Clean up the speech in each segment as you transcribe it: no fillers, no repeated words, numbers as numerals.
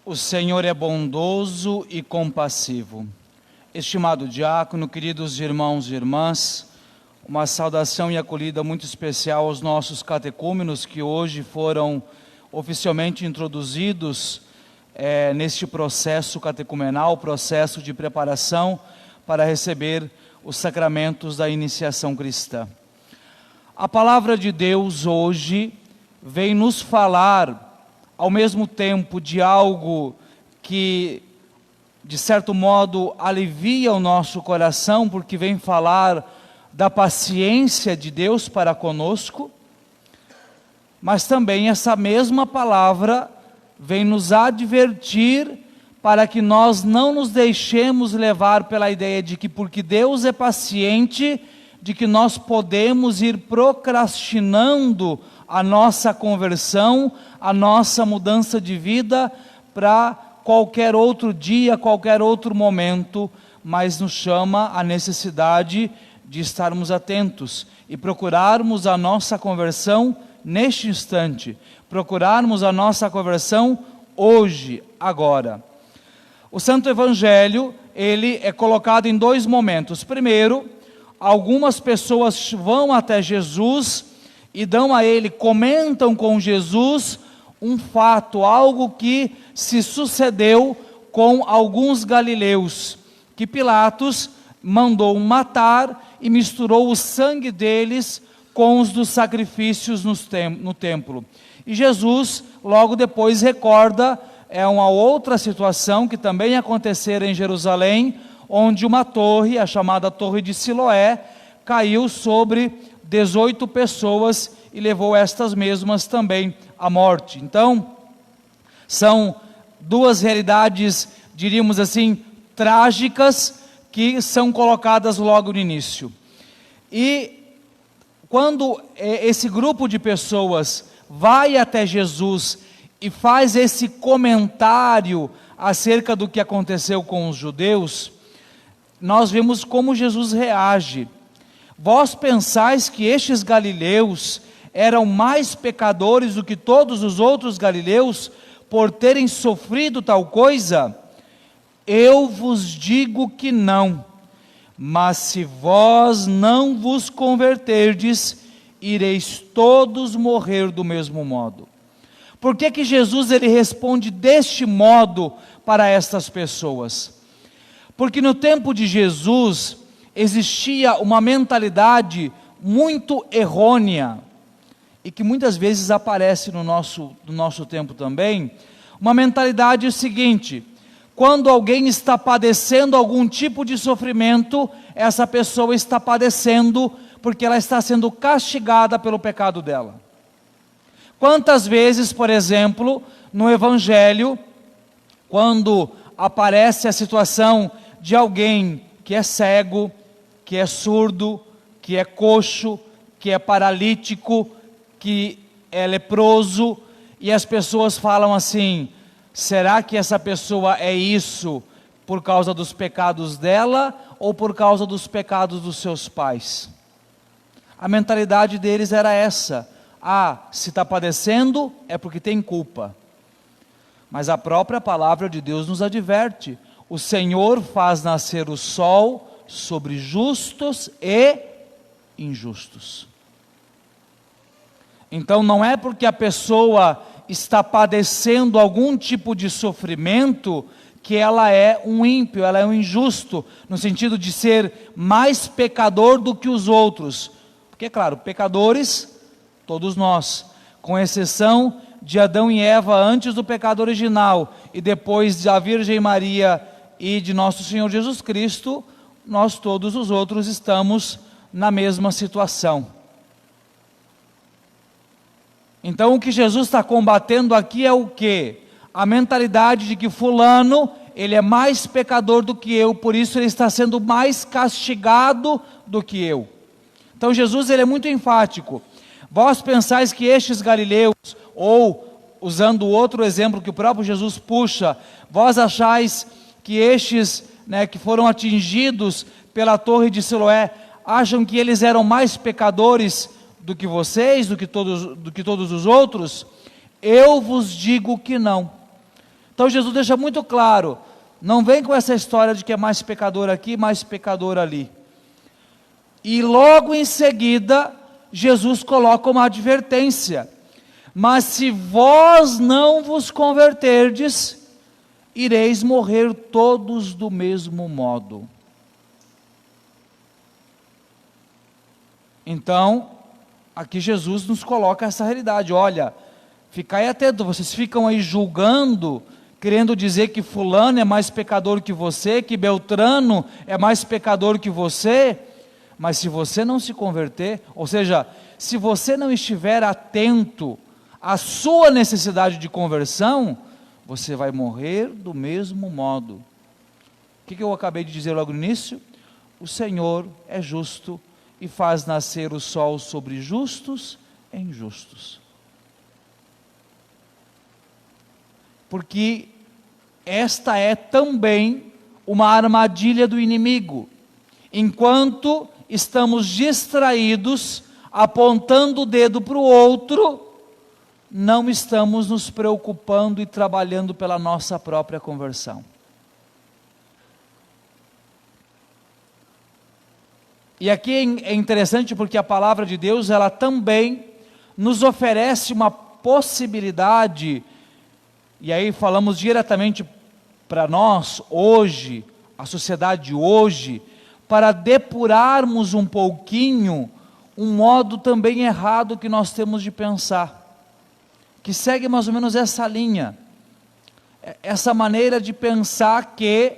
O Senhor é bondoso e compassivo. Estimado diácono, queridos irmãos e irmãs, uma saudação e acolhida muito especial aos nossos catecúmenos que hoje foram oficialmente introduzidos neste processo catecumenal, processo de preparação para receber os sacramentos da iniciação cristã. A palavra de Deus hoje vem nos falar ao mesmo tempo de algo que, de certo modo, alivia o nosso coração, porque vem falar da paciência de Deus para conosco, mas também essa mesma palavra vem nos advertir para que nós não nos deixemos levar pela ideia de que, porque Deus é paciente, de que nós podemos ir procrastinando a nossa conversão, a nossa mudança de vida para qualquer outro dia, qualquer outro momento, mas nos chama a necessidade de estarmos atentos e procurarmos a nossa conversão neste instante, procurarmos a nossa conversão hoje, agora. O Santo Evangelho, ele é colocado em dois momentos. Primeiro, algumas pessoas vão até Jesus e dão a ele, comentam com Jesus um fato, algo que se sucedeu com alguns galileus, que Pilatos mandou matar e misturou o sangue deles com os dos sacrifícios no templo. E Jesus, logo depois, recorda uma outra situação que também acontecera em Jerusalém, onde uma torre, a chamada Torre de Siloé, caiu sobre 18 pessoas e levou estas mesmas também à morte. Então, são duas realidades, diríamos assim, trágicas, que são colocadas logo no início. E quando esse grupo de pessoas vai até Jesus e faz esse comentário acerca do que aconteceu com os judeus, nós vemos como Jesus reage. Vós pensais que estes galileus eram mais pecadores do que todos os outros galileus por terem sofrido tal coisa? Eu vos digo que não, mas se vós não vos converterdes, ireis todos morrer do mesmo modo. Por que que Jesus ele responde deste modo para estas pessoas? Porque no tempo de Jesus existia uma mentalidade muito errônea, e que muitas vezes aparece no nosso tempo também, uma mentalidade seguinte: quando alguém está padecendo algum tipo de sofrimento, essa pessoa está padecendo porque ela está sendo castigada pelo pecado dela. Quantas vezes, por exemplo, no Evangelho, quando aparece a situação de alguém que é cego, que é surdo, que é coxo, que é paralítico, que é leproso, e as pessoas falam assim: será que essa pessoa é isso por causa dos pecados dela ou por causa dos pecados dos seus pais? A mentalidade deles era essa: se está padecendo é porque tem culpa. Mas a própria palavra de Deus nos adverte: o Senhor faz nascer o sol sobre justos e injustos. Então não é porque a pessoa está padecendo algum tipo de sofrimento que ela é um ímpio, ela é um injusto, no sentido de ser mais pecador do que os outros. Porque, claro, pecadores, todos nós, com exceção de Adão e Eva antes do pecado original, e depois da Virgem Maria e de nosso Senhor Jesus Cristo, nós todos os outros estamos na mesma situação. Então o que Jesus está combatendo aqui é o quê? A mentalidade de que fulano, ele é mais pecador do que eu, por isso ele está sendo mais castigado do que eu. Então Jesus ele é muito enfático: vós pensais que estes galileus, ou usando outro exemplo que o próprio Jesus puxa, vós achais que estes que foram atingidos pela torre de Siloé, acham que eles eram mais pecadores do que vocês, do que todos os outros? Eu vos digo que não. Então Jesus deixa muito claro, não vem com essa história de que é mais pecador aqui, mais pecador ali. E logo em seguida, Jesus coloca uma advertência: mas se vós não vos converterdes, ireis morrer todos do mesmo modo. Então, aqui Jesus nos coloca essa realidade: olha, ficai atento, vocês ficam aí julgando, querendo dizer que fulano é mais pecador que você, que Beltrano é mais pecador que você, mas se você não se converter, ou seja, se você não estiver atento à sua necessidade de conversão, você vai morrer do mesmo modo. O que eu acabei de dizer logo no início? O Senhor é justo e faz nascer o sol sobre justos e injustos. Porque esta é também uma armadilha do inimigo. Enquanto estamos distraídos, apontando o dedo para o outro, não estamos nos preocupando e trabalhando pela nossa própria conversão. E aqui é interessante porque a palavra de Deus, ela também nos oferece uma possibilidade, e aí falamos diretamente para nós hoje, a sociedade hoje, para depurarmos um pouquinho um modo também errado que nós temos de pensar, que segue mais ou menos essa linha, essa maneira de pensar que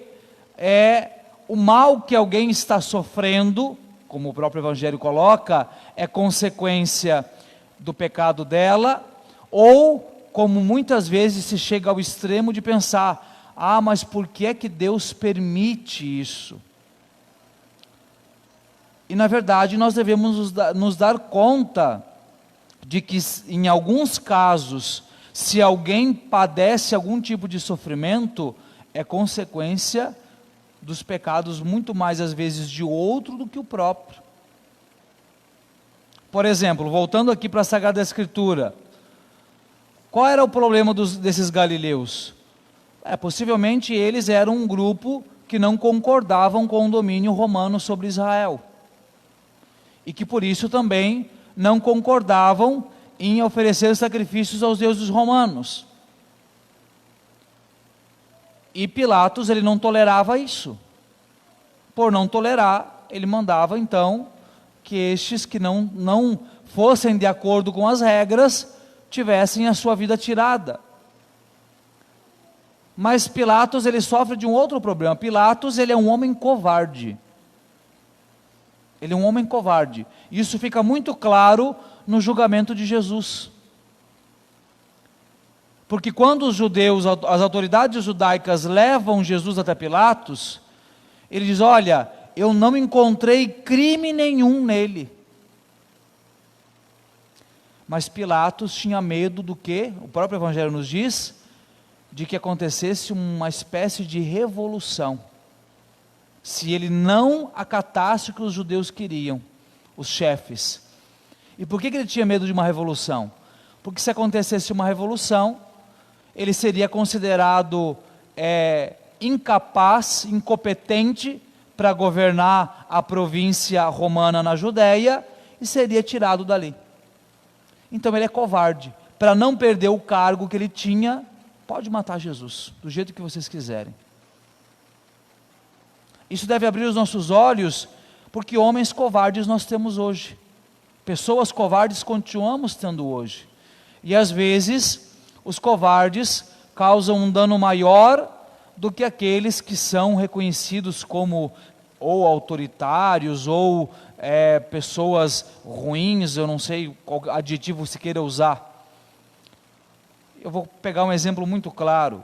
o mal que alguém está sofrendo, como o próprio Evangelho coloca, é consequência do pecado dela, ou como muitas vezes se chega ao extremo de pensar: ah, mas por que é que Deus permite isso? E na verdade nós devemos nos dar conta de que em alguns casos, se alguém padece algum tipo de sofrimento, é consequência dos pecados muito mais às vezes de outro do que o próprio. Por exemplo, voltando aqui para a Sagrada Escritura, qual era o problema desses galileus? Possivelmente eles eram um grupo que não concordavam com o domínio romano sobre Israel, e que por isso também não concordavam em oferecer sacrifícios aos deuses romanos. E Pilatos, ele não tolerava isso. Por não tolerar, ele mandava então que estes que não fossem de acordo com as regras, tivessem a sua vida tirada. Mas Pilatos, ele sofre de um outro problema. Pilatos, ele é um homem covarde. Ele é um homem covarde. Isso fica muito claro no julgamento de Jesus. Porque quando os judeus, as autoridades judaicas levam Jesus até Pilatos, ele diz: olha, eu não encontrei crime nenhum nele. Mas Pilatos tinha medo do que? O próprio Evangelho nos diz, de que acontecesse uma espécie de revolução, se ele não acatasse o que os judeus queriam, os chefes. E por que ele tinha medo de uma revolução? Porque se acontecesse uma revolução, ele seria considerado incapaz, incompetente para governar a província romana na Judéia, e seria tirado dali. Então ele é covarde. Para não perder o cargo que ele tinha, pode matar Jesus, do jeito que vocês quiserem. Isso deve abrir os nossos olhos, porque homens covardes nós temos hoje. Pessoas covardes continuamos tendo hoje. E às vezes, os covardes causam um dano maior do que aqueles que são reconhecidos como ou autoritários, ou pessoas ruins, eu não sei qual adjetivo se queira usar. Eu vou pegar um exemplo muito claro.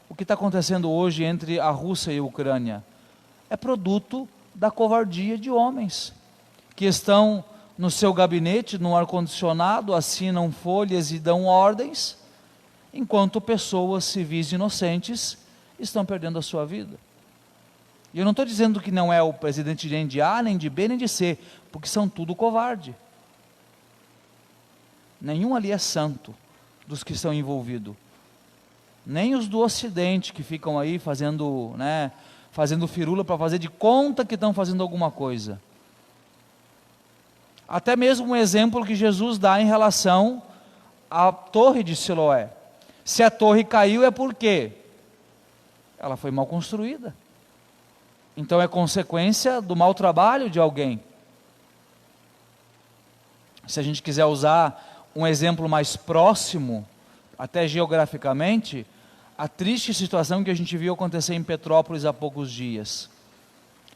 O que está acontecendo hoje entre a Rússia e a Ucrânia é produto da covardia de homens, que estão no seu gabinete, no ar-condicionado, assinam folhas e dão ordens, enquanto pessoas civis inocentes estão perdendo a sua vida. E eu não estou dizendo que não é o presidente nem de A, nem de B, nem de C, porque são tudo covarde. Nenhum ali é santo, dos que estão envolvidos. Nem os do Ocidente que ficam aí fazendo, fazendo firula para fazer de conta que estão fazendo alguma coisa. Até mesmo um exemplo que Jesus dá em relação à torre de Siloé. Se a torre caiu é porque ela foi mal construída. Então é consequência do mau trabalho de alguém. Se a gente quiser usar um exemplo mais próximo, até geograficamente, a triste situação que a gente viu acontecer em Petrópolis há poucos dias.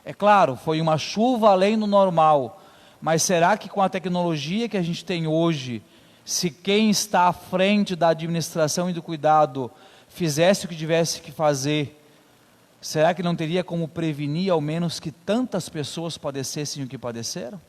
É claro, foi uma chuva além do normal, mas será que com a tecnologia que a gente tem hoje, se quem está à frente da administração e do cuidado fizesse o que tivesse que fazer, será que não teria como prevenir ao menos que tantas pessoas padecessem o que padeceram?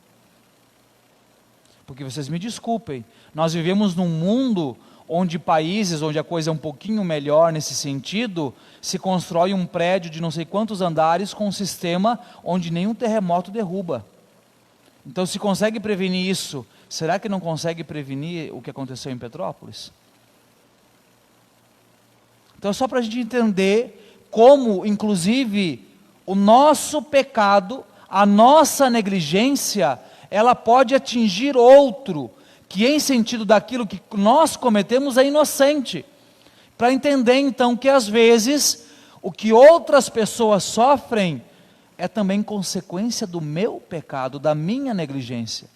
Porque vocês me desculpem, nós vivemos num mundo onde países, onde a coisa é um pouquinho melhor nesse sentido, se constrói um prédio de não sei quantos andares com um sistema onde nenhum terremoto derruba. Então se consegue prevenir isso, será que não consegue prevenir o que aconteceu em Petrópolis? Então só para a gente entender como, inclusive, o nosso pecado, a nossa negligência, ela pode atingir outro, que em sentido daquilo que nós cometemos é inocente. Para entender então que às vezes, o que outras pessoas sofrem, é também consequência do meu pecado, da minha negligência.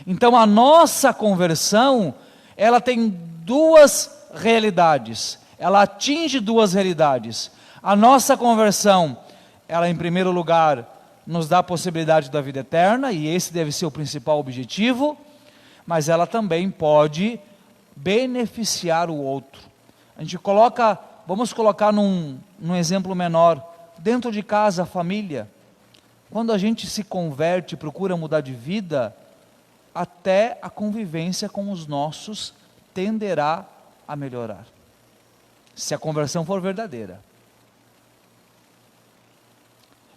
Então a nossa conversão, ela tem duas realidades, ela atinge duas realidades. A nossa conversão, ela em primeiro lugar, nos dá a possibilidade da vida eterna, e esse deve ser o principal objetivo, mas ela também pode beneficiar o outro. A gente coloca, vamos colocar num exemplo menor, dentro de casa, a família. Quando a gente se converte, procura mudar de vida, até a convivência com os nossos tenderá a melhorar, se a conversão for verdadeira.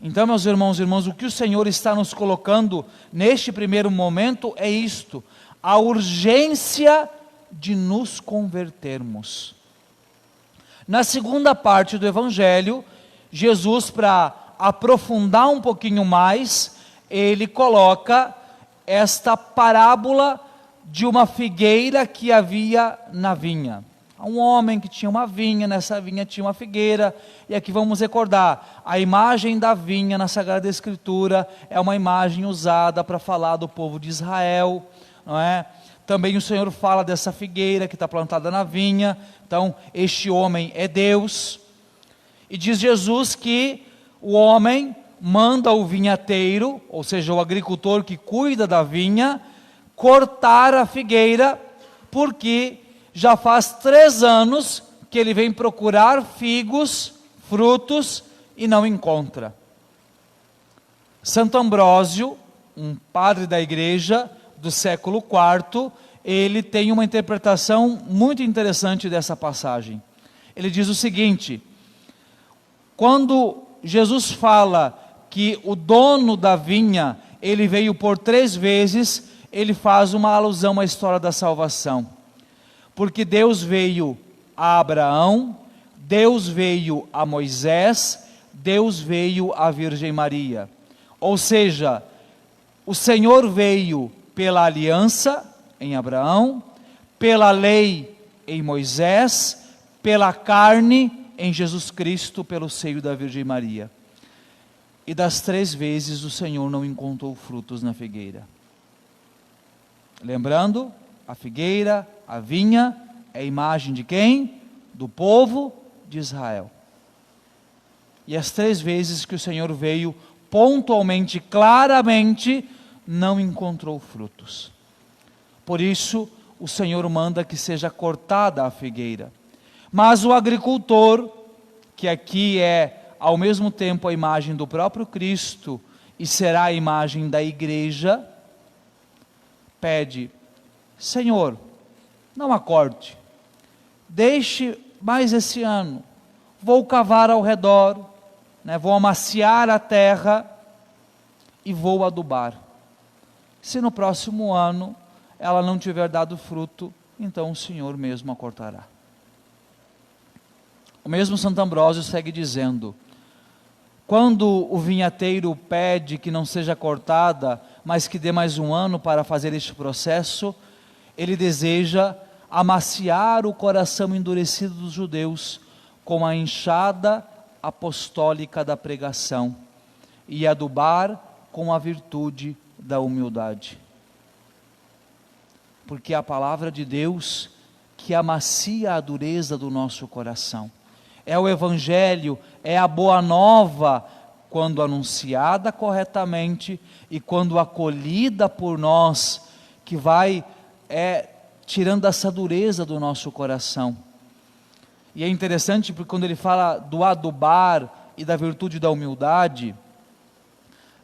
Então, meus irmãos e irmãs, o que o Senhor está nos colocando neste primeiro momento é isto: a urgência de nos convertermos. Na segunda parte do Evangelho, Jesus, para aprofundar um pouquinho mais, ele coloca esta parábola de uma figueira que havia na vinha. Um homem que tinha uma vinha, nessa vinha tinha uma figueira, e aqui vamos recordar, a imagem da vinha na Sagrada Escritura é uma imagem usada para falar do povo de Israel, não é? Também o Senhor fala dessa figueira que está plantada na vinha. Então este homem é Deus, e diz Jesus que o homem manda o vinhateiro, ou seja, o agricultor que cuida da vinha, cortar a figueira, porque já faz 3 anos que ele vem procurar figos, frutos, e não encontra. Santo Ambrósio, um padre da igreja do século IV, ele tem uma interpretação muito interessante dessa passagem. Ele diz o seguinte: quando Jesus fala que o dono da vinha, ele veio por 3 vezes, ele faz uma alusão à história da salvação. Porque Deus veio a Abraão, Deus veio a Moisés, Deus veio à Virgem Maria. Ou seja, o Senhor veio pela aliança em Abraão, pela lei em Moisés, pela carne em Jesus Cristo, pelo seio da Virgem Maria. E das 3 vezes o Senhor não encontrou frutos na figueira. Lembrando, a figueira, a vinha, é a imagem de quem? Do povo de Israel. E as 3 vezes que o Senhor veio, pontualmente, claramente, não encontrou frutos. Por isso, o Senhor manda que seja cortada a figueira. Mas o agricultor, que aqui é ao mesmo tempo a imagem do próprio Cristo e será a imagem da igreja, pede: Senhor, não a corte, deixe mais esse ano, vou cavar ao redor, vou amaciar a terra e vou adubar. Se no próximo ano ela não tiver dado fruto, então o Senhor mesmo a cortará. O mesmo Santo Ambrósio segue dizendo: quando o vinhateiro pede que não seja cortada, mas que dê mais um ano para fazer este processo, ele deseja amaciar o coração endurecido dos judeus com a enxada apostólica da pregação e adubar com a virtude da humildade. Porque é a palavra de Deus que amacia a dureza do nosso coração. É o Evangelho, é a boa nova, quando anunciada corretamente e quando acolhida por nós, que vai tirando essa dureza do nosso coração. E é interessante porque quando ele fala do adubar e da virtude da humildade,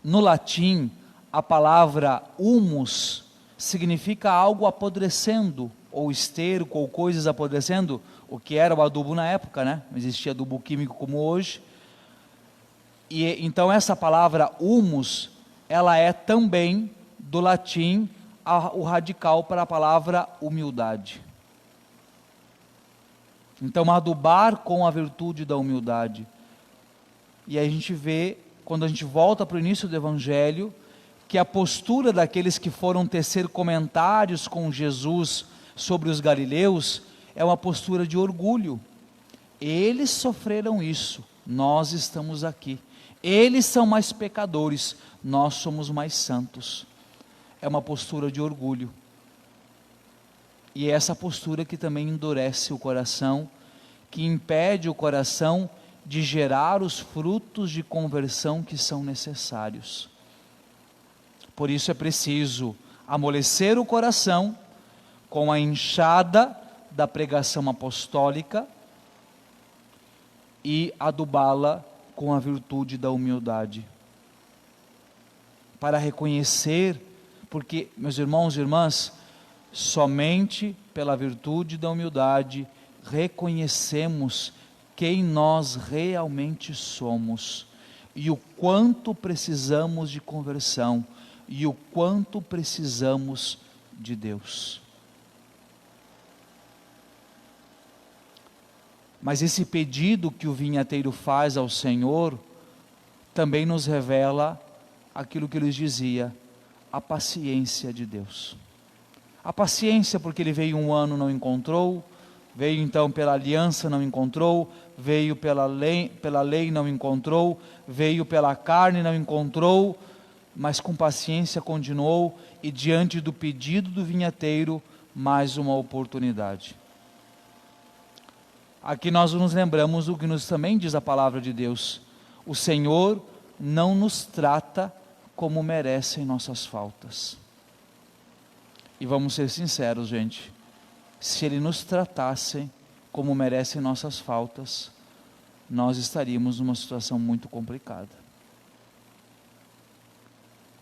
no latim a palavra humus significa algo apodrecendo, ou esterco, ou coisas apodrecendo, o que era o adubo na época, né? Não existia adubo químico como hoje. E então essa palavra humus, ela é também do latim o radical para a palavra humildade. Então adubar com a virtude da humildade. E aí a gente vê, quando a gente volta para o início do Evangelho, que a postura daqueles que foram tecer comentários com Jesus sobre os galileus é uma postura de orgulho. Eles sofreram isso, nós estamos aqui. Eles são mais pecadores, nós somos mais santos. É uma postura de orgulho. E é essa postura que também endurece o coração, que impede o coração de gerar os frutos de conversão que são necessários. Por isso é preciso amolecer o coração com a enxada da pregação apostólica e adubá-la com a virtude da humildade. Para reconhecer, porque, meus irmãos e irmãs, somente pela virtude da humildade reconhecemos quem nós realmente somos e o quanto precisamos de conversão e o quanto precisamos de Deus. Mas esse pedido que o vinhateiro faz ao Senhor também nos revela aquilo que ele dizia, a paciência de Deus. A paciência porque ele veio um ano, não encontrou, veio então pela aliança, não encontrou, veio pela lei não encontrou, veio pela carne, não encontrou, mas com paciência continuou, e diante do pedido do vinhateiro, mais uma oportunidade. Aqui nós nos lembramos o que nos também diz a palavra de Deus: o Senhor não nos trata como merecem nossas faltas. E vamos ser sinceros, gente, se Ele nos tratasse como merecem nossas faltas, nós estaríamos numa situação muito complicada.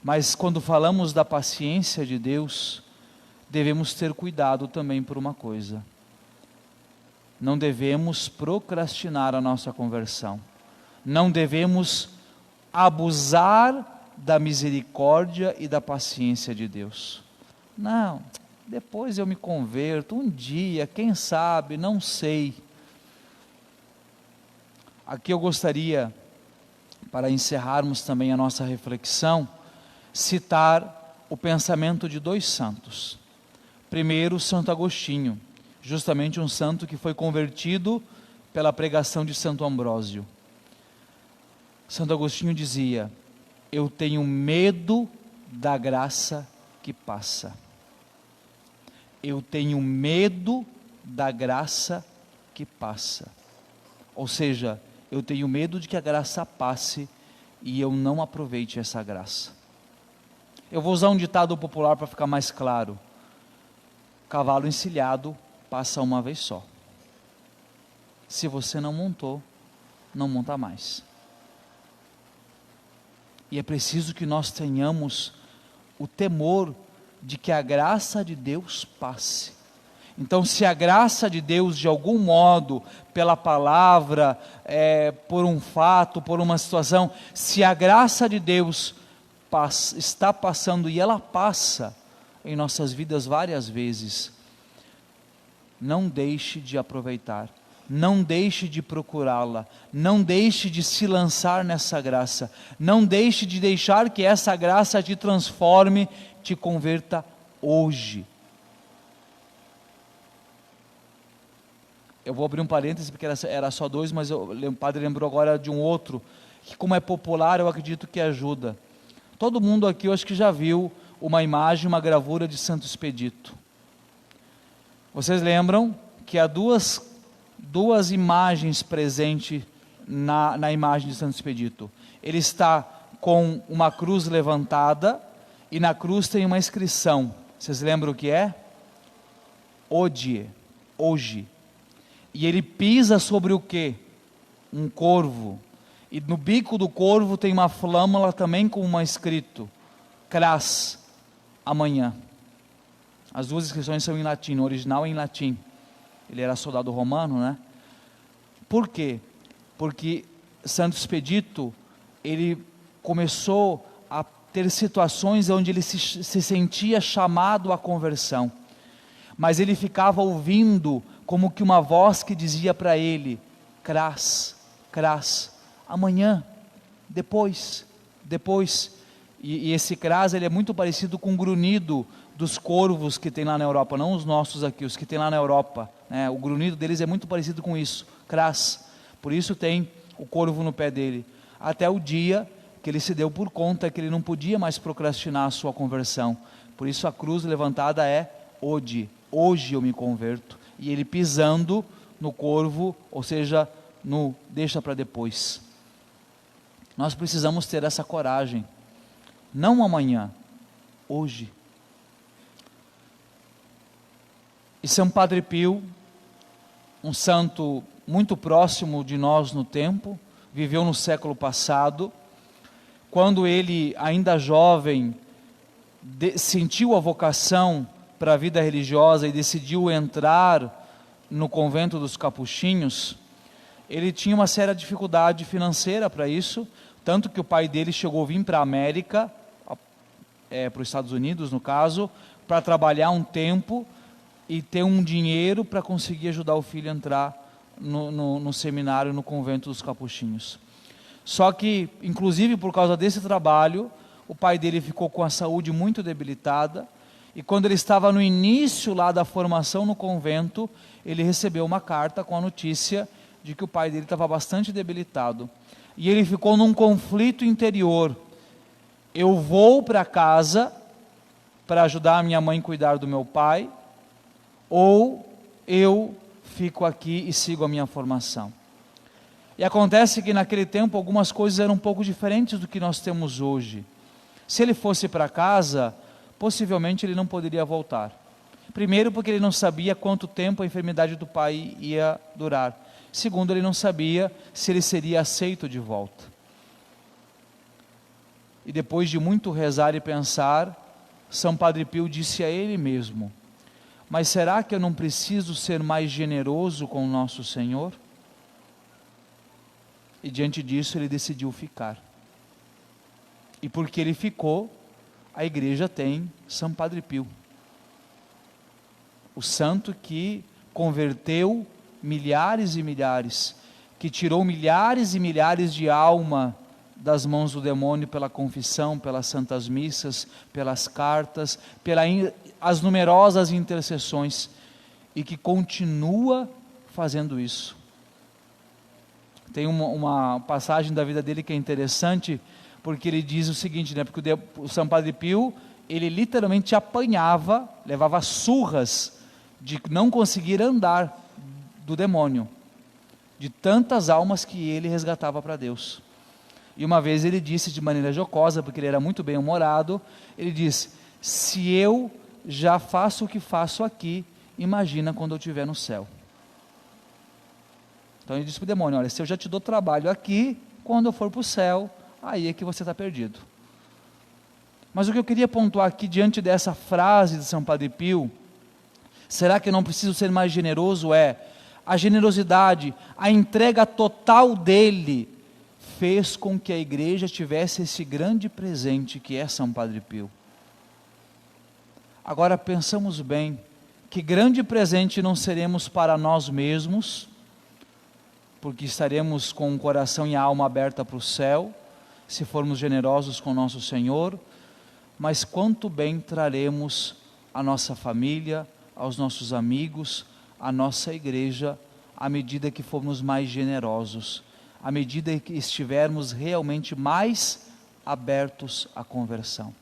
Mas quando falamos da paciência de Deus, devemos ter cuidado também por uma coisa: não devemos procrastinar a nossa conversão, não devemos abusar da misericórdia e da paciência de Deus. Não, depois eu me converto, um dia, quem sabe, não sei. Aqui eu gostaria, para encerrarmos também a nossa reflexão, citar o pensamento de dois santos. Primeiro, Santo Agostinho, justamente um santo que foi convertido pela pregação de Santo Ambrósio. Santo Agostinho dizia: eu tenho medo da graça que passa. Eu tenho medo da graça que passa. Ou seja, eu tenho medo de que a graça passe e eu não aproveite essa graça. Eu vou usar um ditado popular para ficar mais claro: cavalo encilhado passa uma vez só. Se você não montou, não monta mais. E é preciso que nós tenhamos o temor de que a graça de Deus passe. Então, se a graça de Deus, de algum modo, pela palavra, por um fato, por uma situação, se a graça de Deus está passando, e ela passa em nossas vidas várias vezes, não deixe de aproveitar, não deixe de procurá-la, não deixe de se lançar nessa graça, não deixe de deixar que essa graça te transforme, te converta hoje. Eu vou abrir um parêntese, porque era só 2, mas o padre lembrou agora de um outro, que como é popular, eu acredito que ajuda. Todo mundo aqui, eu acho que já viu uma imagem, uma gravura de Santo Expedito. Vocês lembram que há duas imagens presentes na imagem de Santo Expedito. Ele está com uma cruz levantada, e na cruz tem uma inscrição. Vocês lembram o que é? Hodie, hoje. E ele pisa sobre o quê? Um corvo. E no bico do corvo tem uma flâmula também com uma escrito, cras, amanhã. As duas inscrições são em latim, o original é em latim. Ele era soldado romano, né? Por quê? Porque Santo Expedito, ele começou a ter situações onde ele se sentia chamado à conversão. Mas ele ficava ouvindo como que uma voz que dizia para ele, cras, amanhã, depois. E esse cras, ele é muito parecido com o grunhido dos corvos que tem lá na Europa, não os nossos aqui, os que tem lá na Europa, né? O grunhido deles é muito parecido com isso, cras. Por isso tem o corvo no pé dele. Até o dia que ele se deu por conta que ele não podia mais procrastinar a sua conversão. Por isso a cruz levantada é hoje eu me converto. E ele pisando no corvo, ou seja, no deixa para depois. Nós precisamos ter essa coragem, não amanhã, hoje. E São Padre Pio, um santo muito próximo de nós no tempo, viveu no século passado, quando ele, ainda jovem, sentiu a vocação para a vida religiosa e decidiu entrar no convento dos Capuchinhos. Ele tinha uma séria dificuldade financeira para isso, tanto que o pai dele chegou a vir para a América, para os Estados Unidos no caso, para trabalhar um tempo e ter um dinheiro para conseguir ajudar o filho a entrar no seminário, no convento dos Capuchinhos. Só que, inclusive por causa desse trabalho, o pai dele ficou com a saúde muito debilitada, e quando ele estava no início lá da formação no convento, ele recebeu uma carta com a notícia de que o pai dele estava bastante debilitado. E ele ficou num conflito interior. Eu vou para casa para ajudar a minha mãe a cuidar do meu pai, ou eu fico aqui e sigo a minha formação. E acontece que naquele tempo algumas coisas eram um pouco diferentes do que nós temos hoje. Se ele fosse para casa, possivelmente ele não poderia voltar. Primeiro porque ele não sabia quanto tempo a enfermidade do pai ia durar. Segundo, ele não sabia se ele seria aceito de volta. E depois de muito rezar e pensar, São Padre Pio disse a ele mesmo: mas será que eu não preciso ser mais generoso com o nosso Senhor? E diante disso ele decidiu ficar. E porque ele ficou, a igreja tem São Padre Pio, o santo que converteu milhares e milhares, que tirou milhares e milhares de alma das mãos do demônio pela confissão, pelas santas missas, pelas cartas, pelas numerosas intercessões, e que continua fazendo isso. Tem uma passagem da vida dele que é interessante, porque ele diz o seguinte, né? Porque o São Padre Pio, ele literalmente apanhava, levava surras de não conseguir andar do demônio, de tantas almas que ele resgatava para Deus. E uma vez ele disse de maneira jocosa, porque ele era muito bem-humorado, ele disse: se eu já faço o que faço aqui, imagina quando eu estiver no céu. Então ele disse para o demônio: olha, se eu já te dou trabalho aqui, quando eu for para o céu, aí é que você está perdido. Mas o que eu queria pontuar aqui, diante dessa frase de São Padre Pio, será que eu não preciso ser mais generoso? A generosidade, a entrega total dele, fez com que a igreja tivesse esse grande presente que é São Padre Pio. Agora pensamos bem, que grande presente não seremos para nós mesmos, porque estaremos com o coração e a alma aberta para o céu, se formos generosos com nosso Senhor, mas quanto bem traremos a nossa família, aos nossos amigos, a nossa igreja, à medida que formos mais generosos, à medida que estivermos realmente mais abertos à conversão.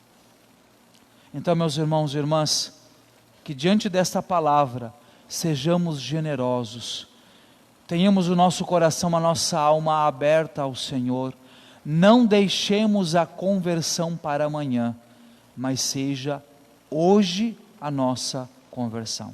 Então, meus irmãos e irmãs, que diante desta palavra sejamos generosos, tenhamos o nosso coração, a nossa alma aberta ao Senhor, não deixemos a conversão para amanhã, mas seja hoje a nossa conversão.